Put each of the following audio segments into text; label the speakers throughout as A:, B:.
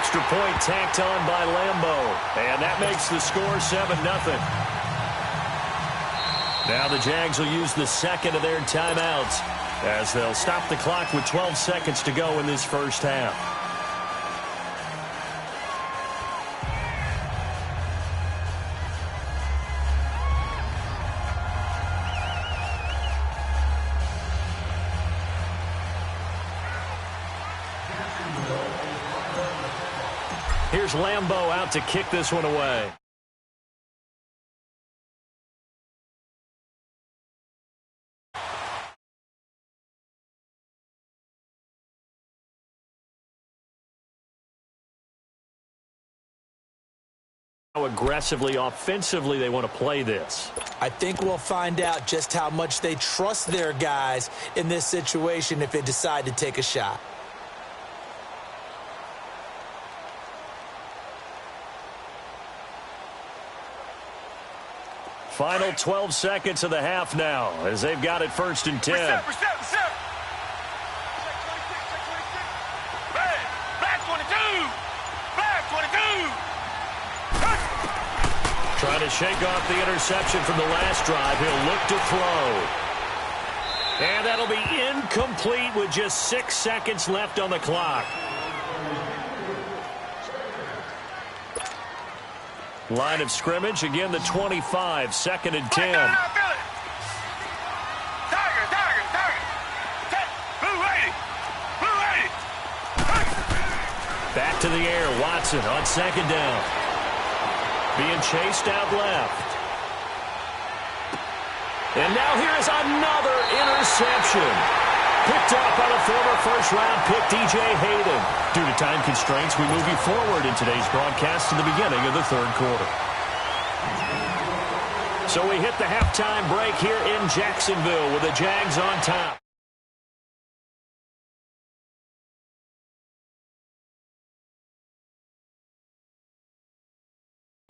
A: extra point tacked on by Leemo. And that makes the score 7-0. Now the Jags will use the second of their timeouts as they'll stop the clock with 12 seconds to go in this first half. Here's Leemo out to kick this one away. How aggressively, offensively they want to play this.
B: I think we'll find out just how much they trust their guys in this situation if they decide to take a shot.
A: Final 12 seconds of the half now as they've got it 1st and 10.
C: Reset. Back 22.
A: Trying to shake off the interception from the last drive. He'll look to throw. And that'll be incomplete with just 6 seconds left on the clock. Line of scrimmage, again the 25, 2nd and 10.
C: Tiger. Blue 80.
A: Back to the air, Watson on 2nd down. Being chased out left. And now here is another interception. Picked up on a former first-round pick, DJ Hayden. Due to time constraints, we move you forward in today's broadcast to the beginning of the 3rd quarter. So we hit the halftime break here in Jacksonville with the Jags on top.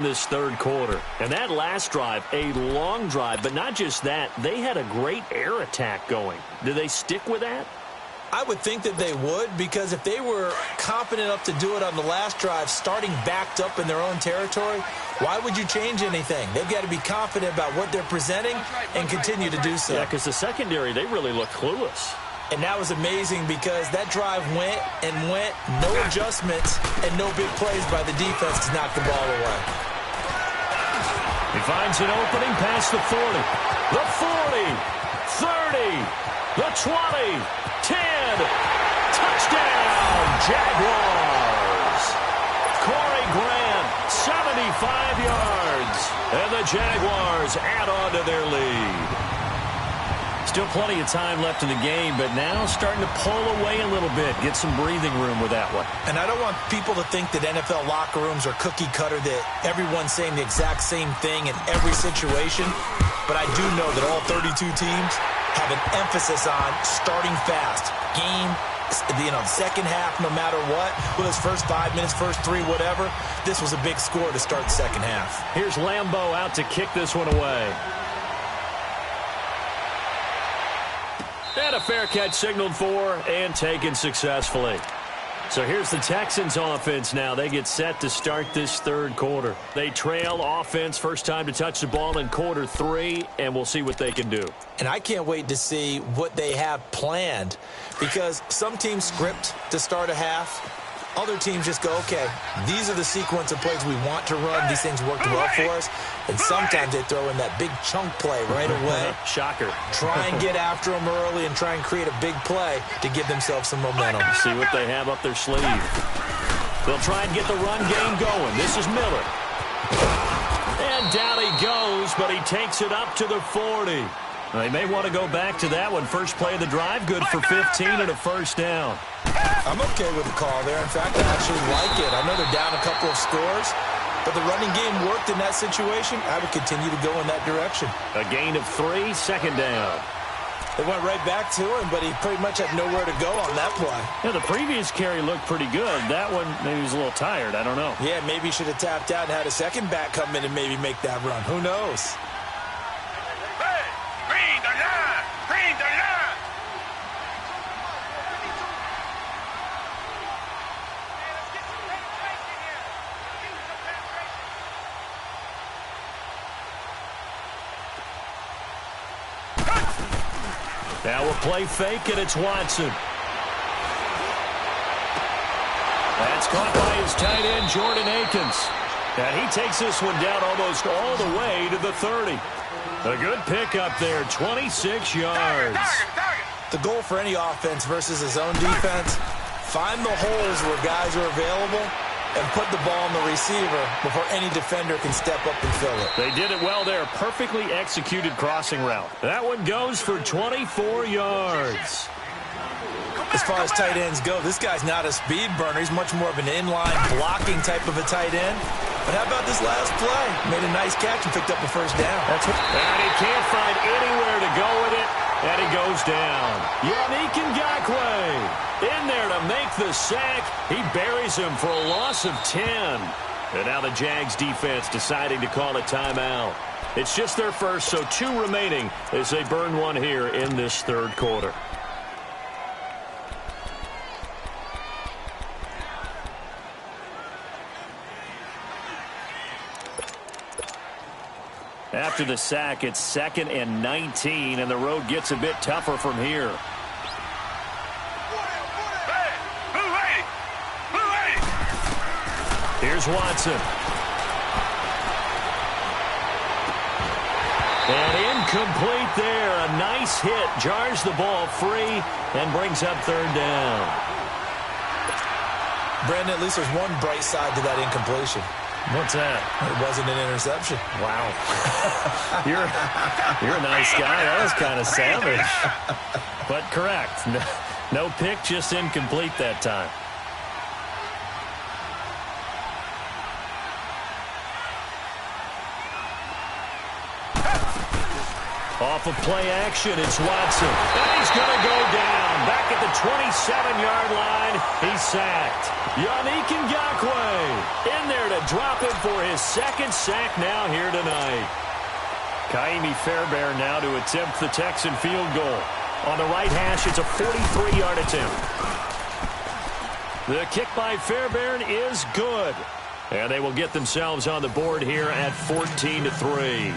A: This 3rd quarter. And that last drive, a long drive, but not just that, they had a great air attack going. Do they stick with that?
B: I would think that they would, because if they were confident enough to do it on the last drive, starting backed up in their own territory, why would you change anything? They've got to be confident about what they're presenting and continue to do so.
A: Yeah, because the secondary, they really look clueless.
B: And that was amazing because that drive went, no adjustments, and no big plays by the defense to knock the ball away.
A: He finds an opening past the 40, the 40, 30, the 20, 10, touchdown, Jaguars. Corey Grant, 75 yards, and the Jaguars add on to their lead. Still plenty of time left in the game, but now starting to pull away a little bit, get some breathing room with that one.
B: And I don't want people to think that NFL locker rooms are cookie cutter, that everyone's saying the exact same thing in every situation. But I do know that all 32 teams have an emphasis on starting fast. Game, second half, no matter what. Well, it's first 5 minutes, first 3, whatever. This was a big score to start the second half.
A: Here's Leemo out to kick this one away. And a fair catch signaled for and taken successfully. So here's the Texans offense now. They get set to start this 3rd quarter. They trail offense, first time to touch the ball in quarter 3, and we'll see what they can do.
B: And I can't wait to see what they have planned, because some teams script to start a half. Other teams just go, okay, these are the sequence of plays we want to run. These things worked well for us. And sometimes they throw in that big chunk play right away.
A: Shocker.
B: Try and get after them early and try and create a big play to give themselves some momentum.
A: See what they have up their sleeve. They'll try and get the run game going. This is Miller. And down he goes, but he takes it up to the 40. They may want to go back to that one. First play of the drive, good for 15 and a first down.
B: I'm okay with the call there. In fact, I actually like it. I know they're down a couple of scores, but the running game worked in that situation. I would continue to go in that direction.
A: A gain of 3, 2nd down.
B: They went right back to him, but he pretty much had nowhere to go on that play.
A: Yeah, the previous carry looked pretty good. That one, maybe he was a little tired. I don't know.
B: Yeah, maybe he should have tapped out and had a second back come in and maybe make that run. Who knows?
C: Green the line.
A: Now we'll play fake, and it's Watson. That's caught by his tight end, Jordan Akins. And he takes this one down almost all the way to the 30. A good pickup there, 26 yards.
B: The goal for any offense versus his own defense, find the holes where guys are available and put the ball on the receiver before any defender can step up and fill it.
A: They did it well there. Perfectly executed crossing route. That one goes for 24 yards.
B: As far as tight ends go, this guy's not a speed burner. He's much more of an inline blocking type of a tight end. But how about this last play? Made a nice catch and picked up a first down.
A: And he can't find anywhere to go with it. And he goes down. Yannick Ngakoue in there to make the sack. He buries him for a loss of 10. And now the Jags defense deciding to call a timeout. It's just their first, so 2 remaining as they burn one here in this third quarter. After the sack, it's 2nd and 19, and the road gets a bit tougher from here. Here's Watson. And incomplete there. A nice hit. Jars the ball free and brings up 3rd down.
B: Brandon, at least there's one bright side to that incompletion.
A: What's that?
B: It wasn't an interception.
A: Wow. You're a nice guy. That was kind of savage. But correct. No pick, just incomplete that time. Off of play action, it's Watson. And he's going to go down. Back at the 27-yard line, he's sacked. Yannick Ngakoue in there to drop him for his 2nd sack now here tonight. Kaimi Fairbairn now to attempt the Texan field goal. On the right hash, it's a 43-yard attempt. The kick by Fairbairn is good. And they will get themselves on the board here at 14-3.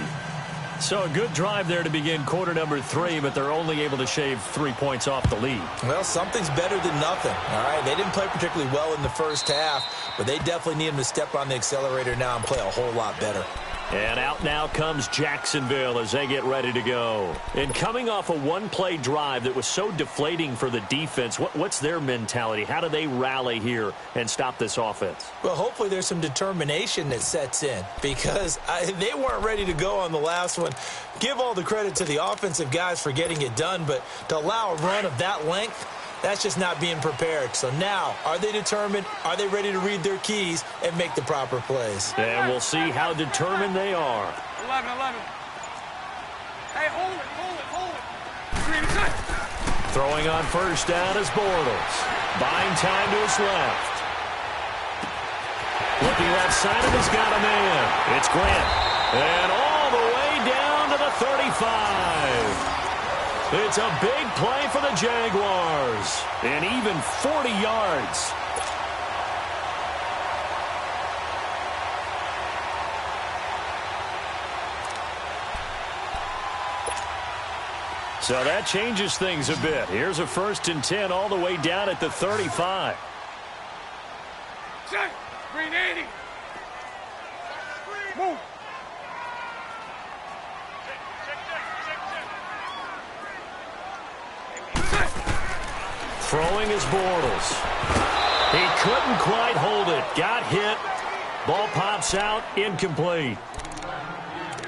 A: So a good drive there to begin quarter number 3, but they're only able to shave 3 points off the lead.
B: Well, something's better than nothing. All right, they didn't play particularly well in the first half, but they definitely need them to step on the accelerator now and play a whole lot better.
A: And out now comes Jacksonville as they get ready to go. And coming off a one-play drive that was so deflating for the defense, what's their mentality? How do they rally here and stop this offense?
B: Well, hopefully there's some determination that sets in because they weren't ready to go on the last one. Give all the credit to the offensive guys for getting it done, but to allow a run of that length, that's just not being prepared. So now, are they determined? Are they ready to read their keys and make the proper plays?
A: And we'll see how determined they are.
C: 11. Hey, hold it.
A: Throwing on first down is Bortles. Buying time to his left. Looking left side of he's got a man. It's Grant. And all the way down to the 35. It's a big play for the Jaguars. And even 40 yards. So that changes things a bit. Here's a 1st and 10 all the way down at the 35.
C: Check. Green 80. Move.
A: Throwing is Bortles. He couldn't quite hold it. Got hit. Ball pops out. Incomplete.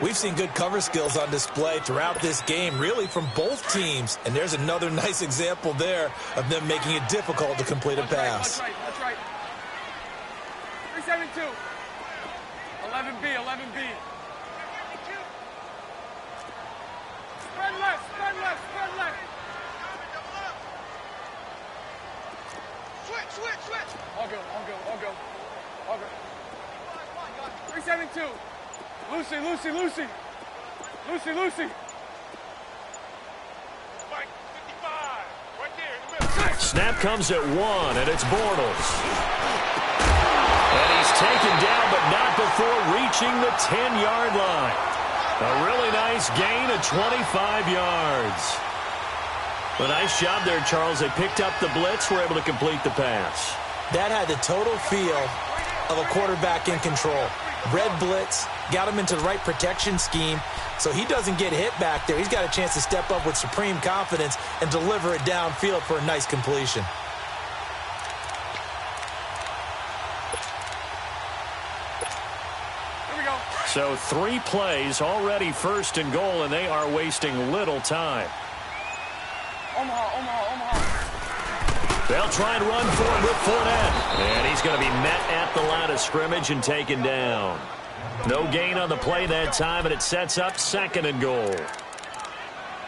B: We've seen good cover skills on display throughout this game, really from both teams. And there's another nice example there of them making it difficult to complete a pass.
C: That's right. 372. 11B. Spread left. Switch. All go. 372. Lucy. Mike, 55. Right there in the middle.
A: Snap comes at 1, and it's Bortles. And he's taken down, but not before reaching the 10-yard line. A really nice gain of 25 yards. A nice job there, Charles. They picked up the blitz, were able to complete the pass.
B: That had the total feel of a quarterback in control. Red blitz, got him into the right protection scheme, so he doesn't get hit back there. He's got a chance to step up with supreme confidence and deliver it downfield for a nice completion.
C: Here we go.
A: So 3 plays, already first and goal, and they are wasting little time.
C: Omaha.
A: They'll try and run for it with Fournette. And he's going to be met at the line of scrimmage and taken down. No gain on the play that time, and it sets up 2nd and goal.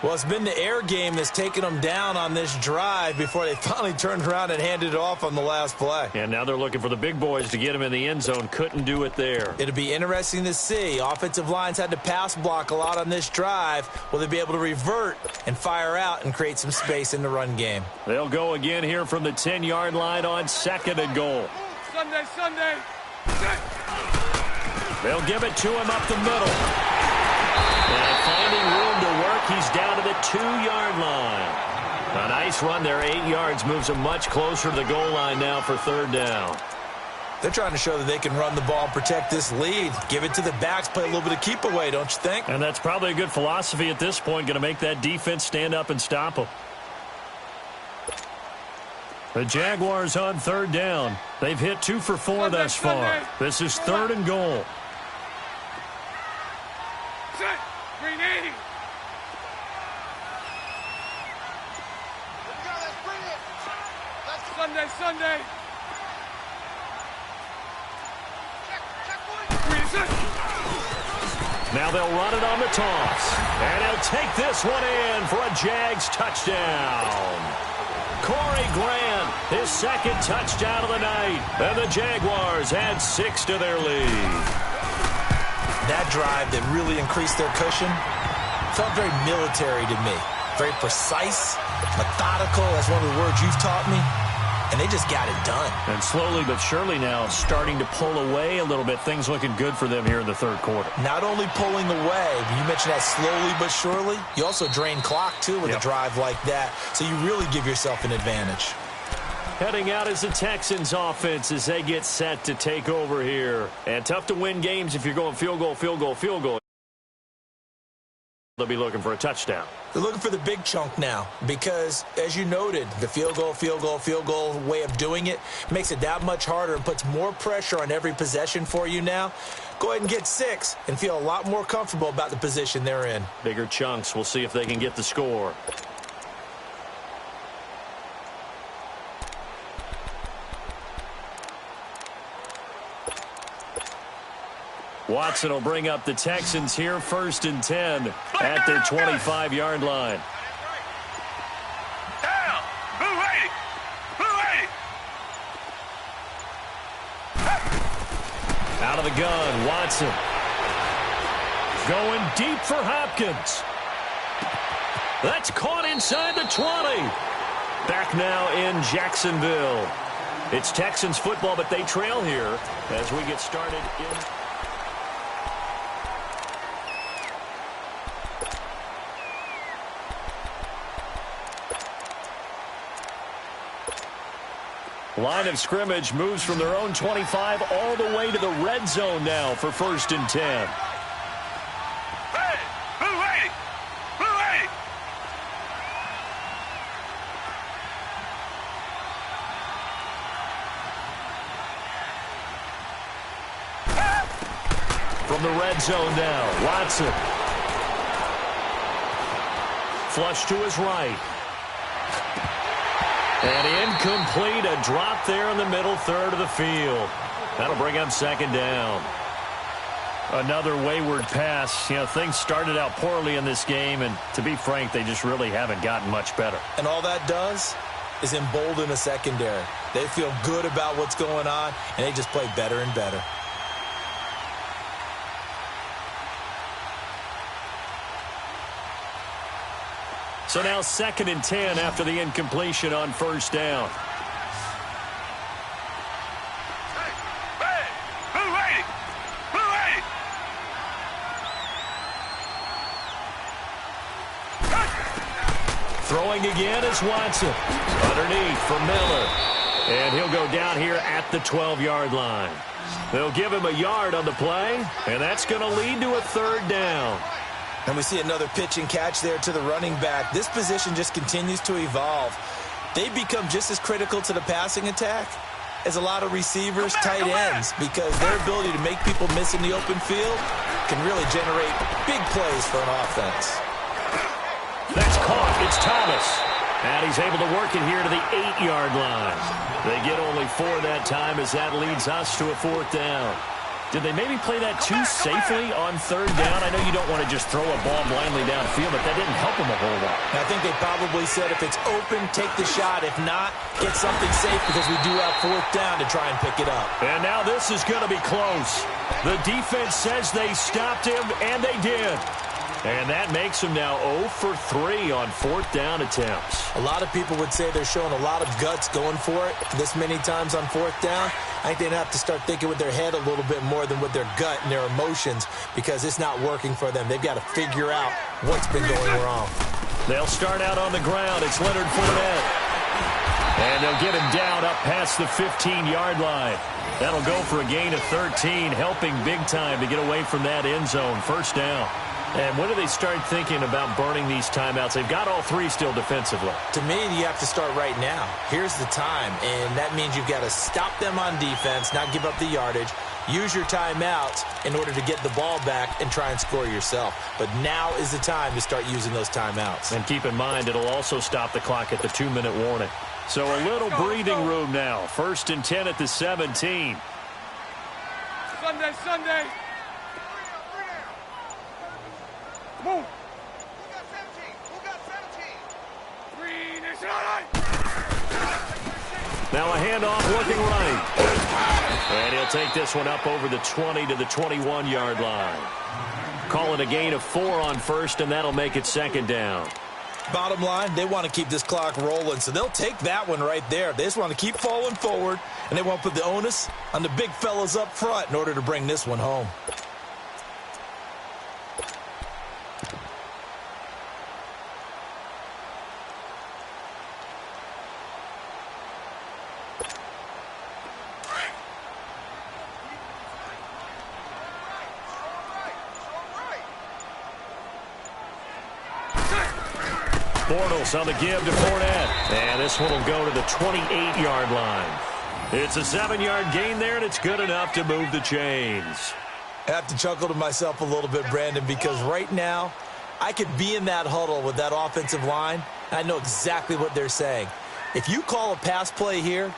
B: Well, it's been the air game that's taken them down on this drive before they finally turned around and handed it off on the last play.
A: And now they're looking for the big boys to get him in the end zone. Couldn't do it there.
B: It'll be interesting to see. Offensive lines had to pass block a lot on this drive. Will they be able to revert and fire out and create some space in the run game?
A: They'll go again here from the 10-yard line on 2nd and goal.
C: Sunday.
A: They'll give it to him up the middle. And finding room to work, he's down to the 2-yard line. A nice run there, 8 yards, moves him much closer to the goal line now for 3rd down.
B: They're trying to show that they can run the ball and protect this lead. Give it to the backs, play a little bit of keep away, don't you think?
A: And that's probably a good philosophy at this point, going to make that defense stand up and stop them. The Jaguars on 3rd down. They've hit 2 for 4 thus far. This is 3rd and goal.
C: Set. Green 80. Sunday. Green set.
A: Now they'll run it on the toss. And he'll take this one in for a Jags touchdown. Corey Grant, his 2nd touchdown of the night. And the Jaguars add 6 to their lead.
B: That drive that really increased their cushion felt very military to me. Very precise, methodical. That's one of the words you've taught me. And they just got it done.
A: And slowly but surely now starting to pull away a little bit. Things looking good for them here in the 3rd quarter.
B: Not only pulling away, but you mentioned that slowly but surely. You also drain clock, too, with a drive like that. So you really give yourself an advantage.
A: Heading out is the Texans offense as they get set to take over here. And tough to win games if you're going field goal. They'll be looking for a touchdown.
B: They're looking for the big chunk now because, as you noted, the field goal way of doing it makes it that much harder and puts more pressure on every possession for you now. Go ahead and get 6 and feel a lot more comfortable about the position they're in.
A: Bigger chunks. We'll see if they can get the score. Watson will bring up the Texans here, 1st and 10 at their 25-yard line.
C: Down. Blue 80.
A: Out of the gun, Watson. Going deep for Hopkins. That's caught inside the 20. Back now in Jacksonville. It's Texans football, but they trail here as we get started in... Line of scrimmage moves from their own 25 all the way to the red zone now for 1st and 10.
C: Hey, Blue 80. Blue 80.
A: From the red zone now, Watson. Flush to his right. And incomplete, a drop there in the middle 3rd of the field. That'll bring up 2nd down. Another wayward pass. You know, things started out poorly in this game, and to be frank, they just really haven't gotten much better.
B: And all that does is embolden the secondary. They feel good about what's going on, and they just play better and better.
A: So now 2nd and 10 after the incompletion on 1st down.
C: Hey, Blue 80. Blue 80.
A: Throwing again is Watson. Underneath for Miller. And he'll go down here at the 12-yard line. They'll give him a yard on the play, and that's going to lead to a third down.
B: And we see another pitch and catch there to the running back. This position just continues to evolve. They become just as critical to the passing attack as a lot of receivers, tight ends, because their ability to make people miss in the open field can really generate big plays for an offense.
A: That's caught. It's Thomas. And he's able to work it here to the 8-yard line. They get only 4 that time as that leads us to a 4th down. Did they maybe play that too safely on 3rd down? I know you don't want to just throw a ball blindly downfield, but that didn't help them a whole lot.
B: I think they probably said if it's open, take the shot. If not, get something safe because we do have 4th down to try and pick it up.
A: And now this is going to be close. The defense says they stopped him, and they did. And that makes him now 0 for 3 on 4th down attempts.
B: A lot of people would say they're showing a lot of guts going for it this many times on 4th down. I think they'd have to start thinking with their head a little bit more than with their gut and their emotions because it's not working for them. They've got to figure out what's been going wrong.
A: They'll start out on the ground. It's Leonard Fournette. And they'll get him down up past the 15-yard line. That'll go for a gain of 13, helping big time to get away from that end zone. 1st down. And when do they start thinking about burning these timeouts? They've got all 3 still defensively.
B: To me, you have to start right now. Here's the time, and that means you've got to stop them on defense, not give up the yardage, use your timeouts in order to get the ball back and try and score yourself. But now is the time to start using those timeouts.
A: And keep in mind, it'll also stop the clock at the 2-minute warning. So a little breathing room now. 1st and 10 at the 17.
C: Sunday. Move. Who got 17? Who got 17? Green is right.
A: Now a handoff looking right. And he'll take this one up over the 20 to the 21-yard line. Call it a gain of 4 on 1st, and that'll make it 2nd down.
B: Bottom line, they want to keep this clock rolling, so they'll take that one right there. They just want to keep falling forward, and they want to put the onus on the big fellas up front in order to bring this one home.
A: Bortles on the give to Fournette. And this one will go to the 28-yard line. It's a 7-yard gain there, and it's good enough to move the chains.
B: I have to chuckle to myself a little bit, Brandon, because right now I could be in that huddle with that offensive line. I know exactly what they're saying. If you call a pass play here,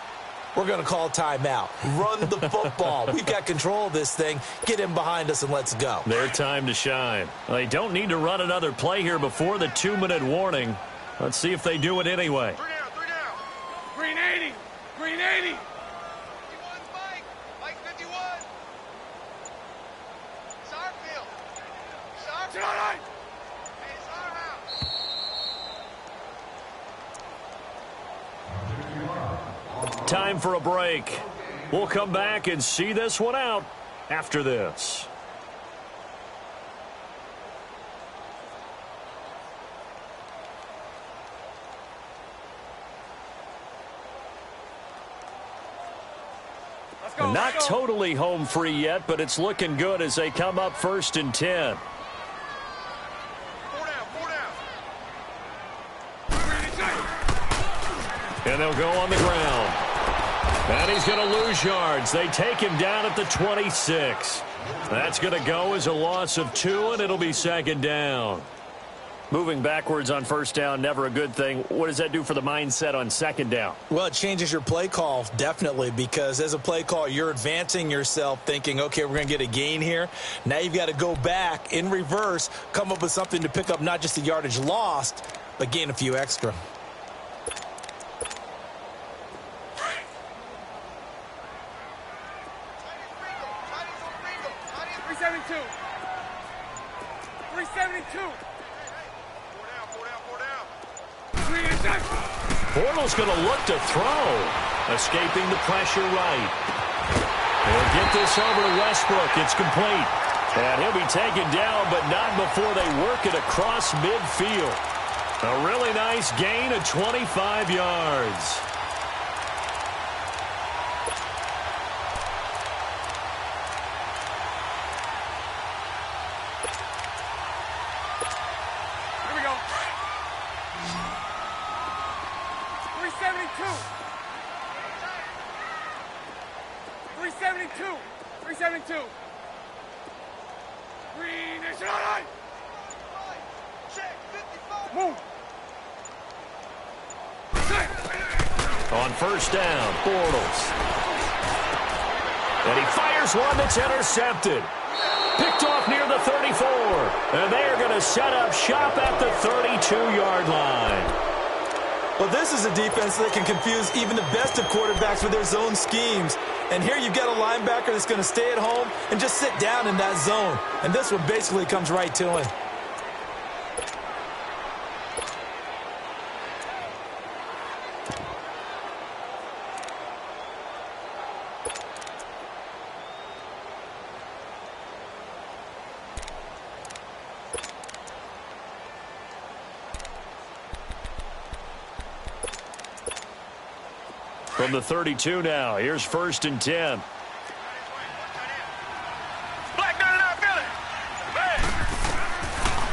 B: we're going to call timeout. Run the football. We've got control of this thing. Get him behind us and let's go.
A: Their time to shine. They don't need to run another play here before the 2-minute warning. Let's see if they do it anyway.
C: 3 down. Green 80. Green 80. 51's Mike. Mike 51. It's our field. It's our field. Hey, it's our house.
A: Time for a break. We'll come back and see this one out after this.
C: Go,
A: Not totally home free yet, but it's looking good as they come up 1st and 10.
C: 4 down.
A: And they'll go on the ground. And he's going to lose yards. They take him down at the 26. That's going to go as a loss of 2, and it'll be 2nd down. Moving backwards on 1st down, never a good thing. What does that do for the mindset on 2nd down?
B: Well, it changes your play call, definitely, because as a play call, you're advancing yourself thinking, okay, we're going to get a gain here. Now you've got to go back in reverse, come up with something to pick up not just the yardage lost, but gain a few extra.
C: 372. 4 down.
A: Bortles going to look to throw. Escaping the pressure right. He'll get this over to Westbrook. It's complete. And he'll be taken down, but not before they work it across midfield. A really nice gain of 25 yards.
C: Here we go. 372. 372. 372. Green Nation all right. Check 55. Move.
A: On first down, Bortles. And he fires one that's intercepted. Picked off near the 34. And they're going to set up shop at the 32-yard line.
B: Well, this is a defense that can confuse even the best of quarterbacks with their zone schemes. And here you've got a linebacker that's going to stay at home and just sit down in that zone. And this one basically comes right to him.
A: From the 32 now, here's 1st and 10.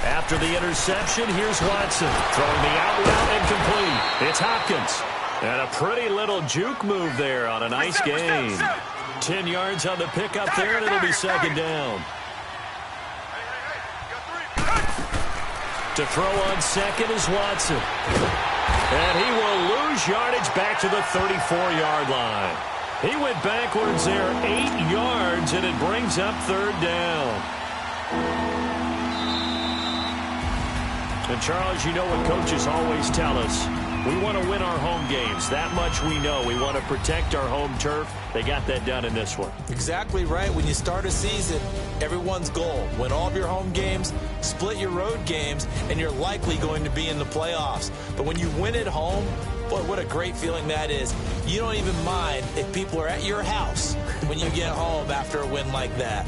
A: After the interception, here's Watson. Throwing the out route incomplete. It's Hopkins. And a pretty little juke move there on a nice gain. 10 yards on the pickup there, and it'll be 2nd down. To throw on 2nd is Watson. And he will lose yardage back to the 34-yard line. He went backwards there 8 yards, and it brings up 3rd down. And, Charles, you know what coaches always tell us. We want to win our home games. That much we know. We want to protect our home turf. They got that done in this one.
B: Exactly right. When you start a season, everyone's goal, win all of your home games, split your road games, and you're likely going to be in the playoffs. But when you win at home, boy, what a great feeling that is. You don't even mind if people are at your house when you get home after a win like that.